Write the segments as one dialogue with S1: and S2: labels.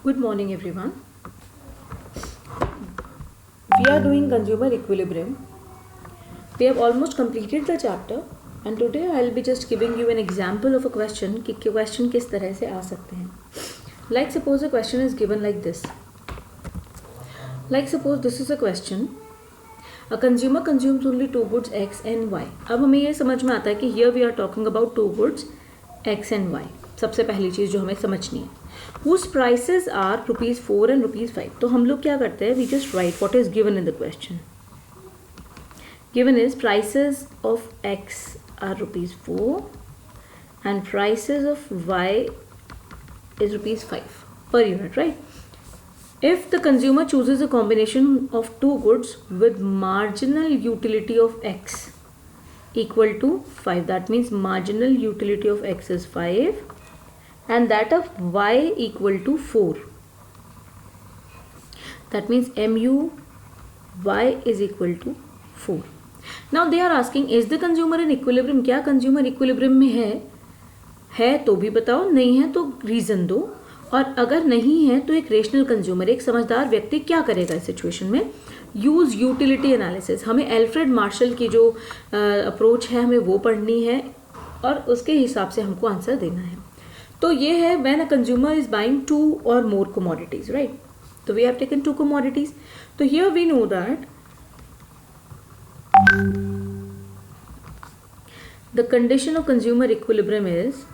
S1: Good morning, everyone. We are doing consumer equilibrium. We have almost completed the chapter, and today I'll be just giving you an example of a question कि question किस तरह से आ सकते हैं. Like suppose a question is given like this. Like suppose this is a question. A consumer consumes only two goods X and Y. अब हमें ये समझ में आता है कि here we are talking about two goods X and Y. सबसे पहली चीज़ जो हमें समझनी है, whose prices are ₹4 and ₹5. तो हम लोग क्या करते हैं, we just write what is given in the question. Given is prices of X are ₹4 and prices of Y is ₹5 per unit, right? If the consumer chooses a combination of two goods with marginal utility of X equal to 5, that means marginal utility of X is 5 and that of Y equal to 4. That means mu Y is equal to 4. Now they are asking, is the consumer in equilibrium? क्या consumer equilibrium में है तो भी बताओ, नहीं है तो reason दो, और अगर नहीं है तो एक रेशनल कंज्यूमर, एक समझदार व्यक्ति क्या करेगा इस सिचुएशन में. Use utility analysis. हमें एल्फ्रेड मार्शल की जो अप्रोच है हमें वो पढ़नी है और उसके हिसाब से हमको आंसर देना है. तो ये है when a consumer is buying two और मोर कमोडिटीज, राइट. तो we have taken two commodities. तो here we know that the condition of consumer equilibrium is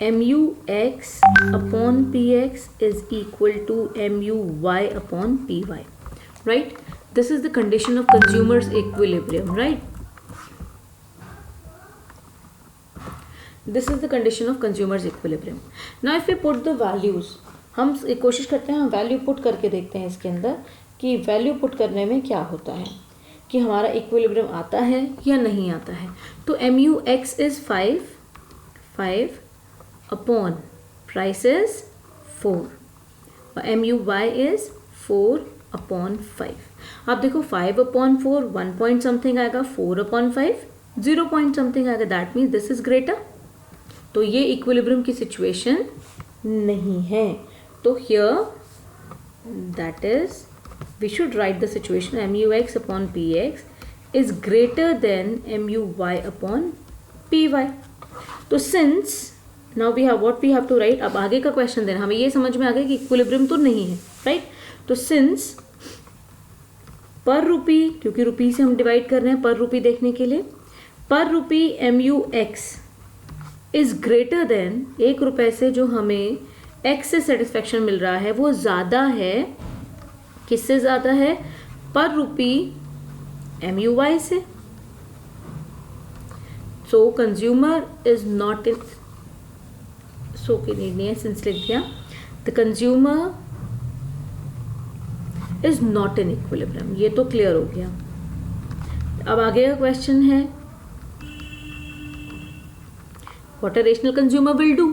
S1: MUX upon PX is equal to MUY upon PY, right? This is the condition of consumer's equilibrium, right? This is the condition of consumer's equilibrium. Now if we put the values, हम कोशिश करते हैं, हम value put करके देखते हैं इसके अंदर कि वैल्यू पुट करने में क्या होता है, कि हमारा इक्विलिब्रियम आता है या नहीं आता है. तो MUX is 5 upon price is 4 और MUY is 4 upon 5. आप देखो 5 upon 4 1 point something आएगा, 4 upon 5 0 point something आएगा. That means this is greater. तो ये इक्विलिब्रियम की सिचुएशन नहीं है. तो here that is we should write the situation MUX upon PX is greater than MUY upon PY. तो since now we have what we have to write. अब आगे का क्वेश्चन देना, हमें ये समझ में आ गया कि इक्विलिब्रियम तो नहीं है, राइट. तो सिंस पर रुपी, क्योंकि रुपी से हम डिवाइड कर रहे हैं पर रुपी देखने के लिए, पर रुपी MUX इज ग्रेटर देन, 1 रुपये से जो हमें X से सेटिस्फेक्शन मिल रहा है वो ज़्यादा है, किससे ज़्यादा है, पर रुपी MUY से. So consumer is not in, so के नहीं है सिंस लिख दिया, the consumer is not in equilibrium. ये तो क्लियर हो गया. अब आगे का क्वेश्चन है what a rational consumer will do.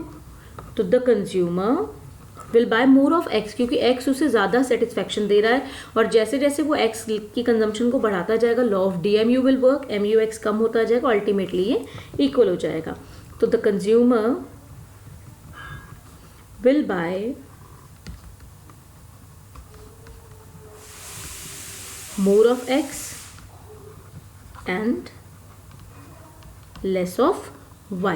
S1: तो the consumer will buy more of X, क्योंकि X उसे ज़्यादा सेटिस्फेक्शन दे रहा है और जैसे जैसे वो X की कंजम्पशन को बढ़ाता जाएगा law of DMU will work, MUX कम होता जाएगा, अल्टीमेटली ये इक्वल हो जाएगा. तो the consumer will buy more of X and less of Y.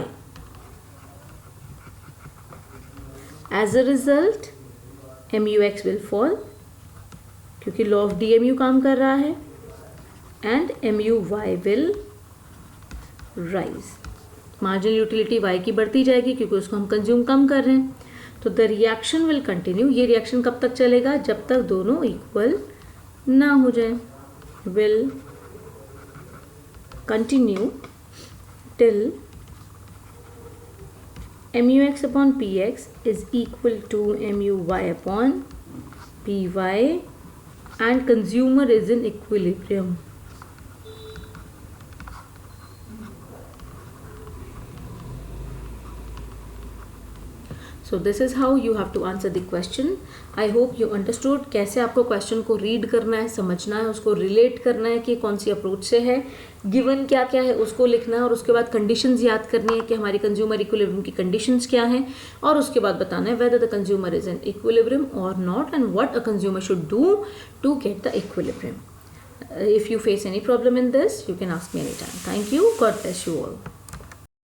S1: As a result, MUX will fall क्योंकि लॉ ऑफ DMU काम कर रहा है and MUY will rise. Marginal utility Y की बढ़ती जाएगी क्योंकि उसको हम कंज्यूम कम कर रहे हैं. तो द रिएक्शन विल कंटिन्यू. ये रिएक्शन कब तक चलेगा, जब तक दोनों इक्वल ना हो जाए. Will continue till MUX upon PX is equal to MUY upon PY and consumer is in equilibrium. So so this is how you have to answer the question. I hope you understood कैसे आपको question को read करना है, समझना है, उसको relate करना है कि कौन सी अप्रोच से है, गिवन क्या क्या है उसको लिखना है, और उसके बाद कंडीशंस याद करनी है कि हमारी कंज्यूमर इक्विलिब्रियम की कंडीशंस क्या हैं, और उसके बाद बताना है whether the consumer is in equilibrium और not and what a consumer should do to get the equilibrium. If you face any problem in this, you can ask me anytime. Thank you. God bless you all.